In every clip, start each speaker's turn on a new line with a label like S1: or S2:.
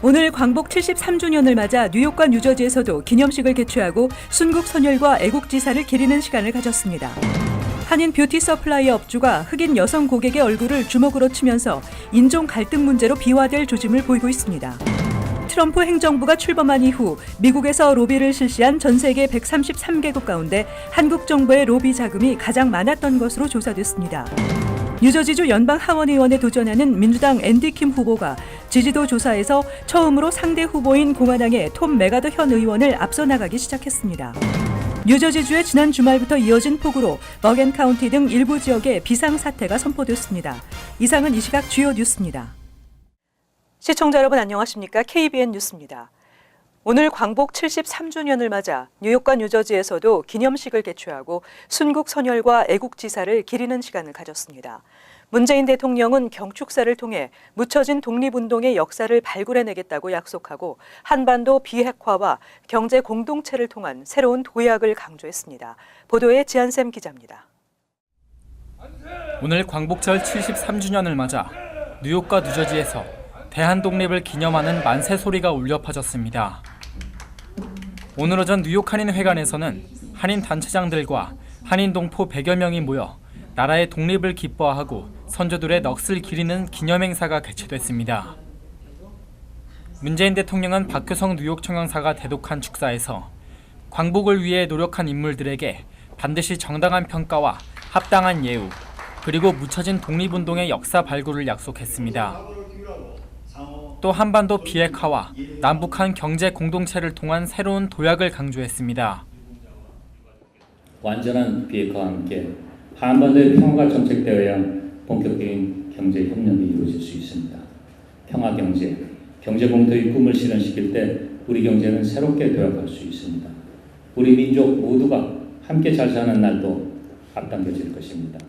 S1: 오늘 광복 73주년을 맞아 뉴욕과 뉴저지에서도 기념식을 개최하고 순국 선열과 애국지사를 기리는 시간을 가졌습니다. 한인 뷰티 서플라이 업주가 흑인 여성 고객의 얼굴을 주먹으로 치면서 인종 갈등 문제로 비화될 조짐을 보이고 있습니다. 트럼프 행정부가 출범한 이후 미국에서 로비를 실시한 전 세계 133개국 가운데 한국 정부의 로비 자금이 가장 많았던 것으로 조사됐습니다. 뉴저지주 연방하원의원에 도전하는 민주당 앤디 킴 후보가 지지도 조사에서 처음으로 상대 후보인 공화당의 톰 메가더 현 의원을 앞서 나가기 시작했습니다. 뉴저지주의 지난 주말부터 이어진 폭우로 머겐 카운티 등 일부 지역에 비상사태가 선포됐습니다. 이상은 이 시각 주요 뉴스입니다. 시청자 여러분 안녕하십니까? KBN 뉴스입니다. 오늘 광복 73주년을 맞아 뉴욕과 뉴저지에서도 기념식을 개최하고 순국 선열과 애국지사를 기리는 시간을 가졌습니다. 문재인 대통령은 경축사를 통해 묻혀진 독립운동의 역사를 발굴해내겠다고 약속하고 한반도 비핵화와 경제 공동체를 통한 새로운 도약을 강조했습니다. 보도에 지한샘 기자입니다.
S2: 오늘 광복절 73주년을 맞아 뉴욕과 뉴저지에서 대한독립을 기념하는 만세 소리가 울려 퍼졌습니다. 오늘 오전 뉴욕 한인회관에서는 한인 단체장들과 한인 동포 100여 명이 모여 나라의 독립을 기뻐하고 선조들의 넋을 기리는 기념행사가 개최됐습니다. 문재인 대통령은 박효성 뉴욕 청영사가 대독한 축사에서 광복을 위해 노력한 인물들에게 반드시 정당한 평가와 합당한 예우, 그리고 묻혀진 독립운동의 역사 발굴을 약속했습니다. 또 한반도 비핵화와 남북한 경제 공동체를 통한 새로운 도약을 강조했습니다.
S3: 완전한 비핵화와 함께 한반도의 평화가 정책되어야 본격적인 경제 협력이 이루어질 수 있습니다. 평화 경제 공동체의 꿈을 실현시킬 때 우리 경제는 새롭게 도약할 수 있습니다. 우리 민족 모두가 함께 잘 사는 날도 앞당겨질 것입니다.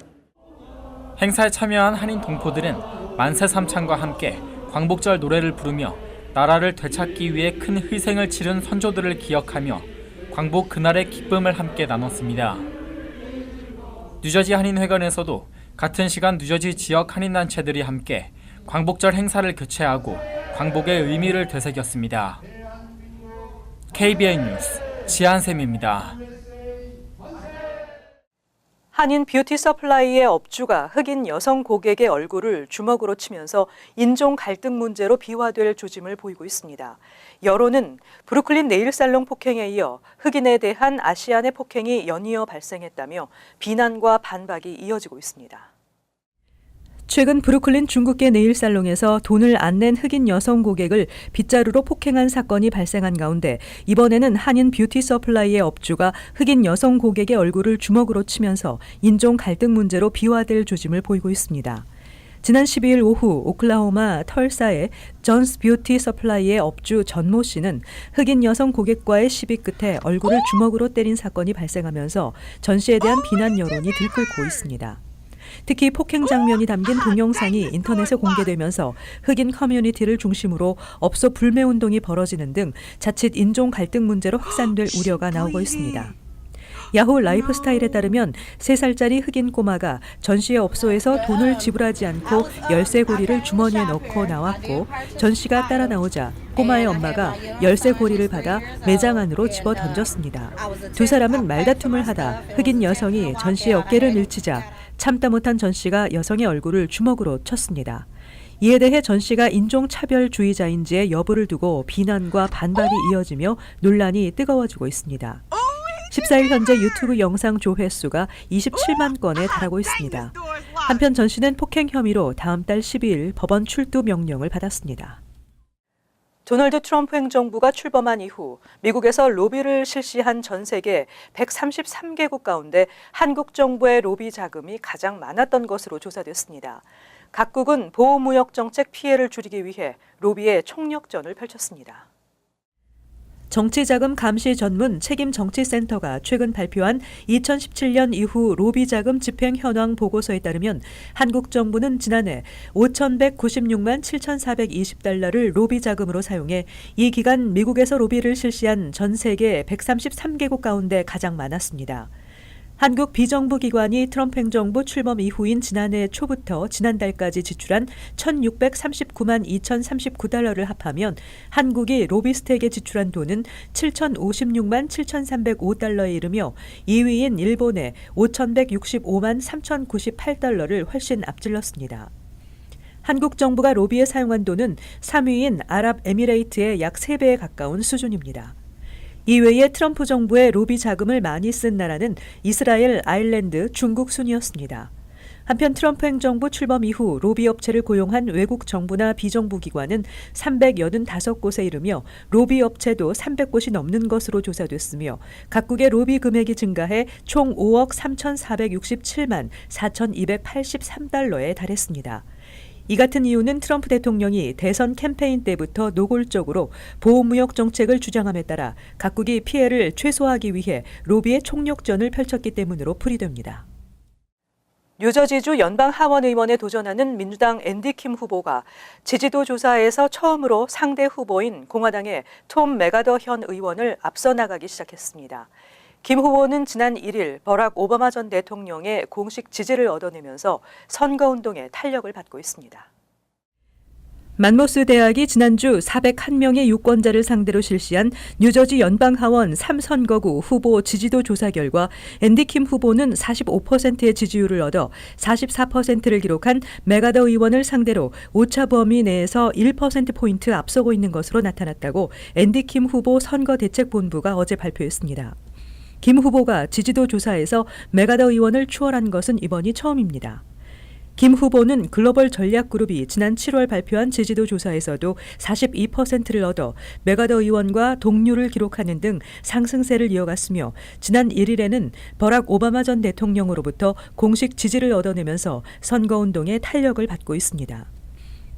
S2: 행사에 참여한 한인 동포들은 만세 삼창과 함께 광복절 노래를 부르며 나라를 되찾기 위해 큰 희생을 치른 선조들을 기억하며 광복 그날의 기쁨을 함께 나눴습니다. 뉴저지 한인회관에서도 같은 시간 뉴저지 지역 한인단체들이 함께 광복절 행사를 개최하고 광복의 의미를 되새겼습니다. KBN 뉴스 지한샘입니다.
S1: 한인 뷰티 서플라이의 업주가 흑인 여성 고객의 얼굴을 주먹으로 치면서 인종 갈등 문제로 비화될 조짐을 보이고 있습니다. 여론은 브루클린 네일살롱 폭행에 이어 흑인에 대한 아시안의 폭행이 연이어 발생했다며 비난과 반박이 이어지고 있습니다. 최근 브루클린 중국계 네일살롱에서 돈을 안 낸 흑인 여성 고객을 빗자루로 폭행한 사건이 발생한 가운데 이번에는 한인 뷰티 서플라이의 업주가 흑인 여성 고객의 얼굴을 주먹으로 치면서 인종 갈등 문제로 비화될 조짐을 보이고 있습니다. 지난 12일 오후 오클라호마 털사의 존스 뷰티 서플라이의 업주 전모 씨는 흑인 여성 고객과의 시비 끝에 얼굴을 주먹으로 때린 사건이 발생하면서 전 씨에 대한 비난 여론이 들끓고 있습니다. 특히 폭행 장면이 담긴 동영상이 인터넷에 공개되면서 흑인 커뮤니티를 중심으로 업소 불매 운동이 벌어지는 등 자칫 인종 갈등 문제로 확산될 우려가 나오고 있습니다. 야후 라이프스타일에 따르면 3살짜리 흑인 꼬마가 전 씨의 업소에서 돈을 지불하지 않고 열쇠고리를 주머니에 넣고 나왔고 전 씨가 따라 나오자 꼬마의 엄마가 열쇠고리를 받아 매장 안으로 집어 던졌습니다. 두 사람은 말다툼을 하다 흑인 여성이 전 씨의 어깨를 밀치자 참다 못한 전 씨가 여성의 얼굴을 주먹으로 쳤습니다. 이에 대해 전 씨가 인종차별주의자인지의 여부를 두고 비난과 반박이 이어지며 논란이 뜨거워지고 있습니다. 14일 현재 유튜브 영상 조회수가 27만 건에 달하고 있습니다. 한편 전 씨는 폭행 혐의로 다음 달 12일 법원 출두 명령을 받았습니다. 도널드 트럼프 행정부가 출범한 이후 미국에서 로비를 실시한 전 세계 133개국 가운데 한국 정부의 로비 자금이 가장 많았던 것으로 조사됐습니다. 각국은 보호무역 정책 피해를 줄이기 위해 로비의 총력전을 펼쳤습니다. 정치자금 감시 전문 책임정치센터가 최근 발표한 2017년 이후 로비자금 집행 현황 보고서에 따르면 한국 정부는 지난해 5,196만 7,420달러를 로비자금으로 사용해 이 기간 미국에서 로비를 실시한 전 세계 133개국 가운데 가장 많았습니다. 한국 비정부기관이 트럼프 행정부 출범 이후인 지난해 초부터 지난달까지 지출한 1,639만 2,039달러를 합하면 한국이 로비스트에게 지출한 돈은 7,056만 7,305달러에 이르며 2위인 일본의 5,165만 3,098달러를 훨씬 앞질렀습니다. 한국 정부가 로비에 사용한 돈은 3위인 아랍에미레이트의 약 3배에 가까운 수준입니다. 이외에 트럼프 정부의 로비 자금을 많이 쓴 나라는 이스라엘, 아일랜드, 중국 순이었습니다. 한편 트럼프 행정부 출범 이후 로비 업체를 고용한 외국 정부나 비정부 기관은 385곳에 이르며 로비 업체도 300곳이 넘는 것으로 조사됐으며 각국의 로비 금액이 증가해 총 5억 3,467만 4,283달러에 달했습니다. 이 같은 이유는 트럼프 대통령이 대선 캠페인 때부터 노골적으로 보호무역 정책을 주장함에 따라 각국이 피해를 최소화하기 위해 로비의 총력전을 펼쳤기 때문으로 풀이됩니다. 뉴저지주 연방 하원 의원에 도전하는 민주당 앤디 킴 후보가 지지도 조사에서 처음으로 상대 후보인 공화당의 톰 맥가더 현 의원을 앞서 나가기 시작했습니다. 김 후보는 지난 1일 버락 오바마 전 대통령의 공식 지지를 얻어내면서 선거운동에 탄력을 받고 있습니다. 만모스 대학이 지난주 401명의 유권자를 상대로 실시한 뉴저지 연방하원 3선거구 후보 지지도 조사 결과 앤디 킴 후보는 45%의 지지율을 얻어 44%를 기록한 맥가더 의원을 상대로 오차 범위 내에서 1%포인트 앞서고 있는 것으로 나타났다고 앤디 킴 후보 선거대책본부가 어제 발표했습니다. 김 후보가 지지도 조사에서 맥가더 의원을 추월한 것은 이번이 처음입니다. 김 후보는 글로벌 전략그룹이 지난 7월 발표한 지지도 조사에서도 42%를 얻어 맥가더 의원과 동률을 기록하는 등 상승세를 이어갔으며 지난 1일에는 버락 오바마 전 대통령으로부터 공식 지지를 얻어내면서 선거운동에 탄력을 받고 있습니다.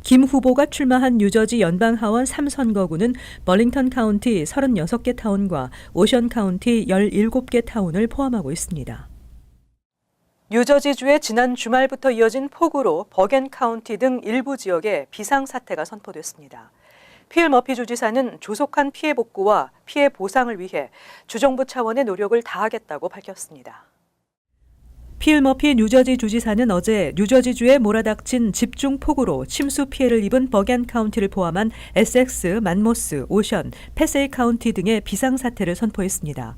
S1: 김 후보가 출마한 뉴저지 연방하원 3선거구는 벌링턴 카운티 36개 타운과 오션 카운티 17개 타운을 포함하고 있습니다. 뉴저지주에 지난 주말부터 이어진 폭우로 버겐 카운티 등 일부 지역에 비상사태가 선포됐습니다. 필 머피 주지사는 조속한 피해 복구와 피해 보상을 위해 주정부 차원의 노력을 다하겠다고 밝혔습니다. 필 머피 뉴저지 주지사는 어제 뉴저지주에 몰아닥친 집중 폭우로 침수 피해를 입은 버겐 카운티를 포함한 에섹스, 만모스, 오션, 패세이 카운티 등의 비상사태를 선포했습니다.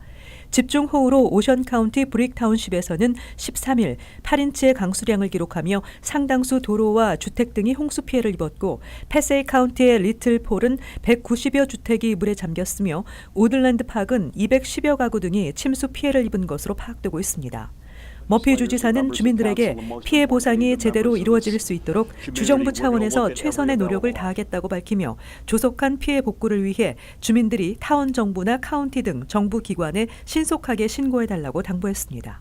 S1: 집중호우로 오션 카운티 브릭 타운십에서는 13일 8인치의 강수량을 기록하며 상당수 도로와 주택 등이 홍수 피해를 입었고 패세이 카운티의 리틀 폴은 190여 주택이 물에 잠겼으며 우들랜드 파크는 210여 가구 등이 침수 피해를 입은 것으로 파악되고 있습니다. 머피 주지사는 주민들에게 피해 보상이 제대로 이루어질 수 있도록 주정부 차원에서 최선의 노력을 다하겠다고 밝히며 조속한 피해 복구를 위해 주민들이 타운 정부나 카운티 등 정부 기관에 신속하게 신고해달라고 당부했습니다.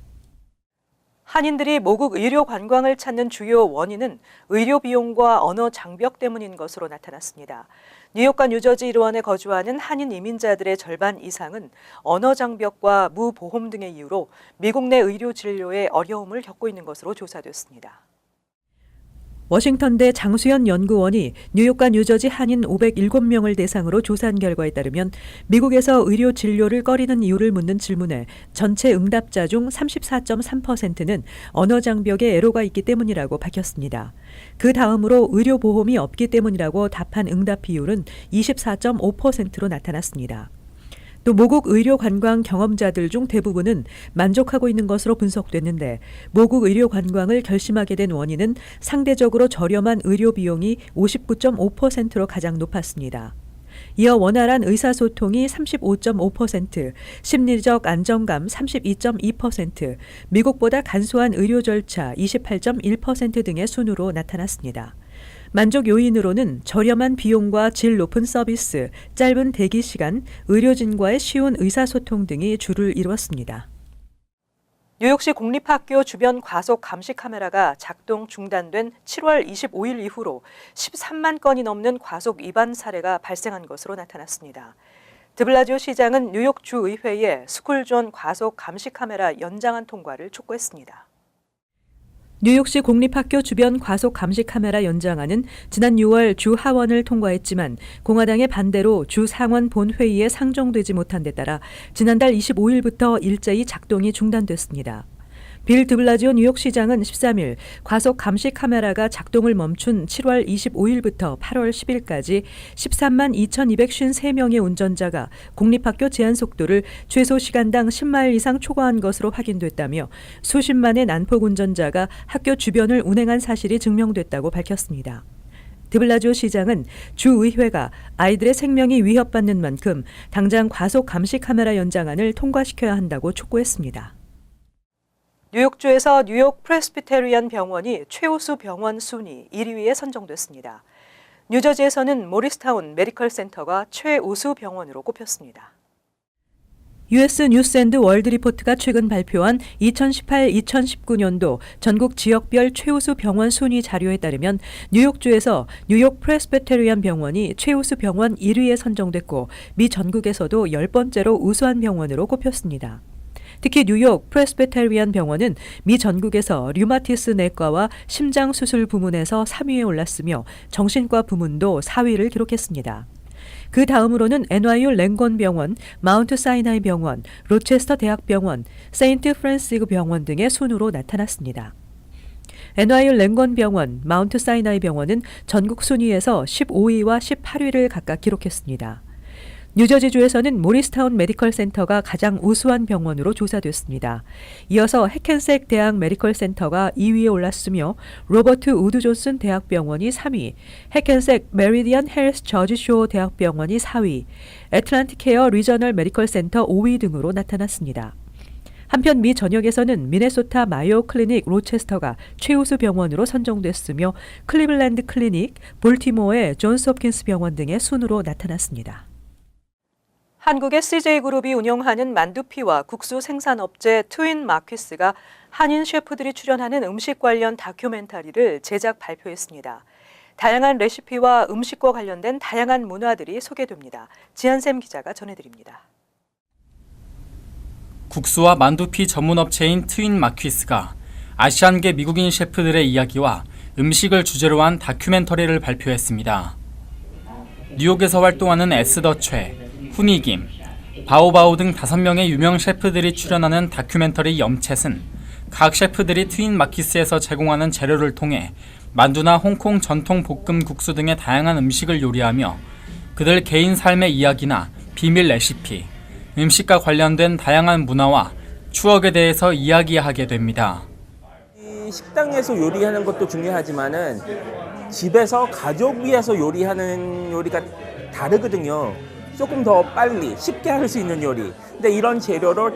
S1: 한인들이 모국 의료 관광을 찾는 주요 원인은 의료 비용과 언어 장벽 때문인 것으로 나타났습니다. 뉴욕과 뉴저지 일원에 거주하는 한인 이민자들의 절반 이상은 언어 장벽과 무보험 등의 이유로 미국 내 의료 진료에 어려움을 겪고 있는 것으로 조사됐습니다. 워싱턴대 장수연 연구원이 뉴욕과 뉴저지 한인 507명을 대상으로 조사한 결과에 따르면 미국에서 의료 진료를 꺼리는 이유를 묻는 질문에 전체 응답자 중 34.3%는 언어 장벽에 애로가 있기 때문이라고 밝혔습니다. 그 다음으로 의료 보험이 없기 때문이라고 답한 응답 비율은 24.5%로 나타났습니다. 또 모국 의료 관광 경험자들 중 대부분은 만족하고 있는 것으로 분석됐는데 모국 의료 관광을 결심하게 된 원인은 상대적으로 저렴한 의료 비용이 59.5%로 가장 높았습니다. 이어 원활한 의사소통이 35.5%, 심리적 안정감 32.2%, 미국보다 간소한 의료 절차 28.1% 등의 순으로 나타났습니다. 만족 요인으로는 저렴한 비용과 질 높은 서비스, 짧은 대기 시간, 의료진과의 쉬운 의사소통 등이 주를 이루었습니다. 뉴욕시 공립학교 주변 과속 감시 카메라가 작동 중단된 7월 25일 이후로 13만 건이 넘는 과속 위반 사례가 발생한 것으로 나타났습니다. 드블라지오 시장은 뉴욕 주의회에 스쿨존 과속 감시 카메라 연장안 통과를 촉구했습니다. 뉴욕시 공립학교 주변 과속 감시 카메라 연장안은 지난 6월 주 하원을 통과했지만 공화당의 반대로 주 상원 본회의에 상정되지 못한 데 따라 지난달 25일부터 일제히 작동이 중단됐습니다. 빌 드블라지오 뉴욕시장은 13일 과속 감시 카메라가 작동을 멈춘 7월 25일부터 8월 10일까지 13만 2,253명의 운전자가 공립학교 제한 속도를 최소 시간당 10마일 이상 초과한 것으로 확인됐다며 수십만의 난폭 운전자가 학교 주변을 운행한 사실이 증명됐다고 밝혔습니다. 드블라지오 시장은 주의회가 아이들의 생명이 위협받는 만큼 당장 과속 감시 카메라 연장안을 통과시켜야 한다고 촉구했습니다. 뉴욕주에서 뉴욕 프레스비테리안 병원이 최우수 병원 순위 1위에 선정됐습니다. 뉴저지에서는 모리스타운 메디컬 센터가 최우수 병원으로 꼽혔습니다. US 뉴스앤드 월드 리포트가 최근 발표한 2018-2019년도 전국 지역별 최우수 병원 순위 자료에 따르면 뉴욕주에서 뉴욕 프레스비테리안 병원이 최우수 병원 1위에 선정됐고 미 전국에서도 10번째로 우수한 병원으로 꼽혔습니다. 특히 뉴욕 프레스비테리안 병원은 미 전국에서 류마티스 내과와 심장수술 부문에서 3위에 올랐으며 정신과 부문도 4위를 기록했습니다. 그 다음으로는 NYU 랭건 병원, 마운트 사이나이 병원, 로체스터 대학병원, 세인트 프란시스 병원 등의 순으로 나타났습니다. NYU 랭건 병원, 마운트 사이나이 병원은 전국 순위에서 15위와 18위를 각각 기록했습니다. 뉴저지주에서는 모리스타운 메디컬 센터가 가장 우수한 병원으로 조사됐습니다. 이어서 해켄색 대학 메디컬 센터가 2위에 올랐으며 로버트 우드 존슨 대학병원이 3위, 해켄색 메리디안 헬스 저지쇼 대학병원이 4위, 애틀랜틱 케어 리저널 메디컬 센터 5위 등으로 나타났습니다. 한편 미 전역에서는 미네소타 마요 클리닉 로체스터가 최우수 병원으로 선정됐으며 클리블랜드 클리닉, 볼티모어의 존스 홉킨스 병원 등의 순으로 나타났습니다. 한국의 CJ그룹이 운영하는 만두피와 국수 생산업체 트윈 마퀴스가 한인 셰프들이 출연하는 음식 관련 다큐멘터리를 제작 발표했습니다. 다양한 레시피와 음식과 관련된 다양한 문화들이 소개됩니다. 지한샘 기자가 전해드립니다.
S2: 국수와 만두피 전문업체인 트윈 마퀴스가 아시안계 미국인 셰프들의 이야기와 음식을 주제로 한 다큐멘터리를 발표했습니다. 뉴욕에서 활동하는 에스더 최, 후니김, 바오바오 등 5명의 유명 셰프들이 출연하는 다큐멘터리 염챗은 각 셰프들이 트윈 마키스에서 제공하는 재료를 통해 만두나 홍콩 전통 볶음 국수 등의 다양한 음식을 요리하며 그들 개인 삶의 이야기나 비밀 레시피, 음식과 관련된 다양한 문화와 추억에 대해서 이야기하게 됩니다.
S4: 이 식당에서 요리하는 것도 중요하지만은 집에서 가족 위해서 요리하는 요리가 다르거든요. 조금 더 빨리 쉽게 할 수 있는 요리. 근데 이런 재료로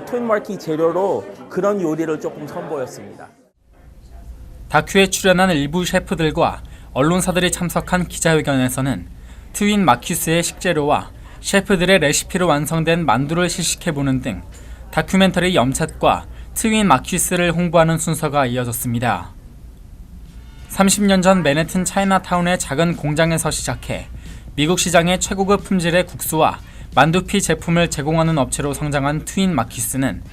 S4: 트윈 마키 재료로 그런 요리를 조금 선보였습니다.
S2: 다큐에 출연한 일부 셰프들과 언론사들이 참석한 기자회견에서는 트윈 마퀴스의 식재료와 셰프들의 레시피로 완성된 만두를 시식해보는 등 다큐멘터리 염챗과 트윈 마퀴스를 홍보하는 순서가 이어졌습니다. 30년 전 맨해튼 차이나타운의 작은 공장에서 시작해 미국 시장의 최고급 품질의 국수와 만두피 제품을 제공하는 업체로 성장한 트윈 마퀴스는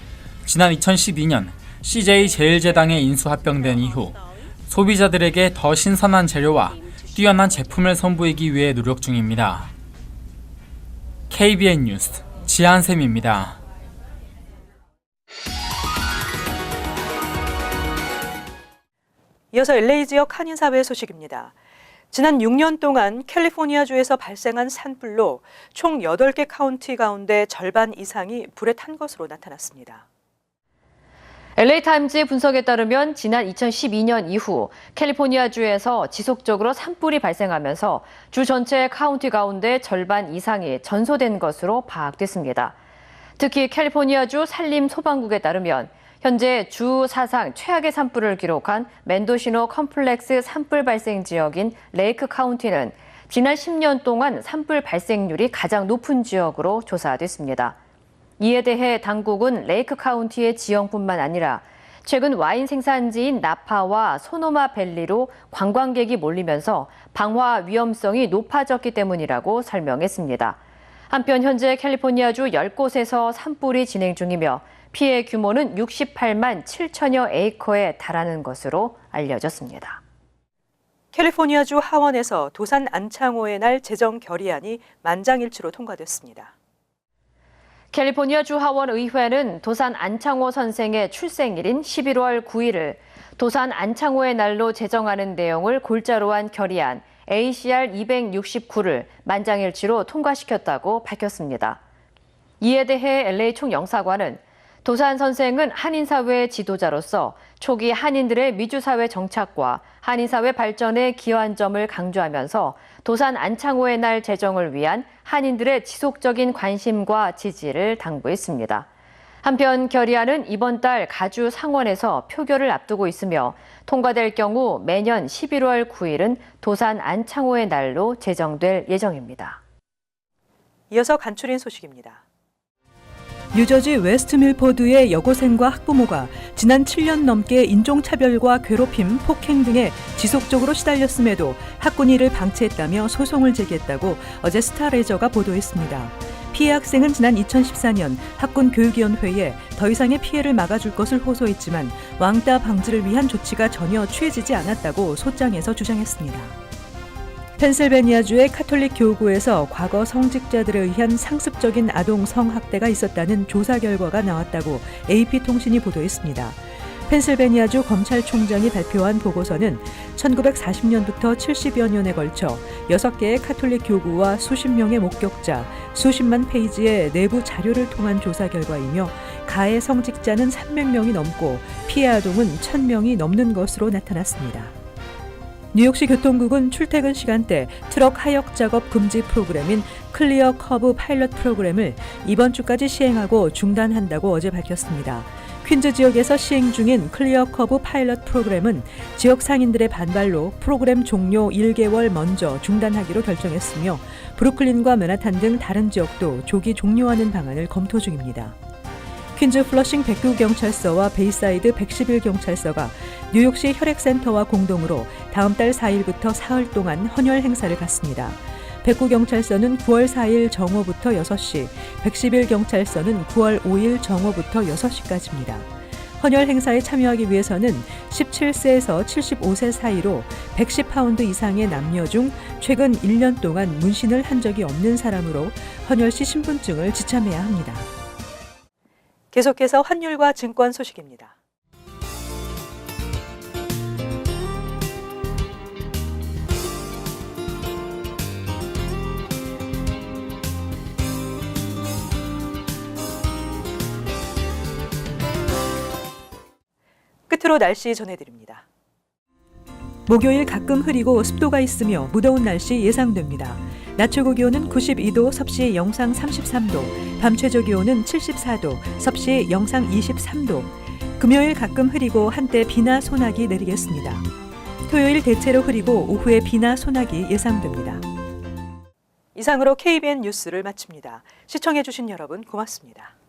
S2: 지난 2012년 CJ 제일제당에 인수합병된 이후 소비자들에게 더 신선한 재료와 뛰어난 제품을 선보이기 위해 노력 중입니다. KBN 뉴스 지한샘입니다.
S1: 이어서 LA 지역 한인사회 소식입니다. 지난 6년 동안 캘리포니아주에서 발생한 산불로 총 8개 카운티 가운데 절반 이상이 불에 탄 것으로 나타났습니다.
S5: LA타임즈 분석에 따르면 지난 2012년 이후 캘리포니아주에서 지속적으로 산불이 발생하면서 주 전체 카운티 가운데 절반 이상이 전소된 것으로 파악됐습니다. 특히 캘리포니아주 산림소방국에 따르면 현재 주 사상 최악의 산불을 기록한 멘도시노 컴플렉스 산불 발생 지역인 레이크 카운티는 지난 10년 동안 산불 발생률이 가장 높은 지역으로 조사됐습니다. 이에 대해 당국은 레이크 카운티의 지형뿐만 아니라 최근 와인 생산지인 나파와 소노마 밸리로 관광객이 몰리면서 방화 위험성이 높아졌기 때문이라고 설명했습니다. 한편 현재 캘리포니아주 10곳에서 산불이 진행 중이며 피해 규모는 68만 7천여 에이커에 달하는 것으로 알려졌습니다.
S1: 캘리포니아주 하원에서 도산 안창호의 날 제정 결의안이 만장일치로 통과됐습니다.
S5: 캘리포니아주 하원의회는 도산 안창호 선생의 출생일인 11월 9일을 도산 안창호의 날로 제정하는 내용을 골자로 한 결의안 ACR 269를 만장일치로 통과시켰다고 밝혔습니다. 이에 대해 LA 총영사관은 도산 선생은 한인사회의 지도자로서 초기 한인들의 미주사회 정착과 한인사회 발전에 기여한 점을 강조하면서 도산 안창호의 날 제정을 위한 한인들의 지속적인 관심과 지지를 당부했습니다. 한편 결의안은 이번 달 가주 상원에서 표결을 앞두고 있으며 통과될 경우 매년 11월 9일은 도산 안창호의 날로 제정될 예정입니다.
S1: 이어서 간추린 소식입니다. 뉴저지 웨스트밀포드의 여고생과 학부모가 지난 7년 넘게 인종차별과 괴롭힘, 폭행 등에 지속적으로 시달렸음에도 학군이 이를 방치했다며 소송을 제기했다고 어제 스타레저가 보도했습니다. 피해 학생은 지난 2014년 학군교육위원회에 더 이상의 피해를 막아줄 것을 호소했지만 왕따 방지를 위한 조치가 전혀 취해지지 않았다고 소장에서 주장했습니다. 펜실베니아주의 카톨릭 교구에서 과거 성직자들에 의한 상습적인 아동 성학대가 있었다는 조사 결과가 나왔다고 AP통신이 보도했습니다. 펜실베니아주 검찰총장이 발표한 보고서는 1940년부터 70여 년에 걸쳐 6개의 카톨릭 교구와 수십 명의 목격자, 수십만 페이지의 내부 자료를 통한 조사 결과이며 가해 성직자는 300명이 넘고 피해 아동은 1000명이 넘는 것으로 나타났습니다. 뉴욕시 교통국은 출퇴근 시간대 트럭 하역 작업 금지 프로그램인 클리어 커브 파일럿 프로그램을 이번 주까지 시행하고 중단한다고 어제 밝혔습니다. 퀸즈 지역에서 시행 중인 클리어 커브 파일럿 프로그램은 지역 상인들의 반발로 프로그램 종료 1개월 먼저 중단하기로 결정했으며 브루클린과 맨하탄 등 다른 지역도 조기 종료하는 방안을 검토 중입니다. 퀸즈 플러싱 109경찰서와 베이사이드 111경찰서가 뉴욕시 혈액센터와 공동으로 다음 달 4일부터 사흘 동안 헌혈 행사를 갖습니다. 109경찰서는 9월 4일 정오부터 6시, 111경찰서는 9월 5일 정오부터 6시까지입니다. 헌혈 행사에 참여하기 위해서는 17세에서 75세 사이로 110파운드 이상의 남녀 중 최근 1년 동안 문신을 한 적이 없는 사람으로 헌혈 시 신분증을 지참해야 합니다. 계속해서 환율과 증권 소식입니다. 끝으로 날씨 전해드립니다. 목요일 가끔 흐리고 습도가 있으며 무더운 날씨 예상됩니다. 낮 최고 기온은 92도, 섭씨 영상 33도, 밤 최저 기온은 74도, 섭씨 영상 23도. 금요일 가끔 흐리고 한때 비나 소나기 내리겠습니다. 토요일 대체로 흐리고 오후에 비나 소나기 예상됩니다. 이상으로 KBN 뉴스를 마칩니다. 시청해주신 여러분 고맙습니다.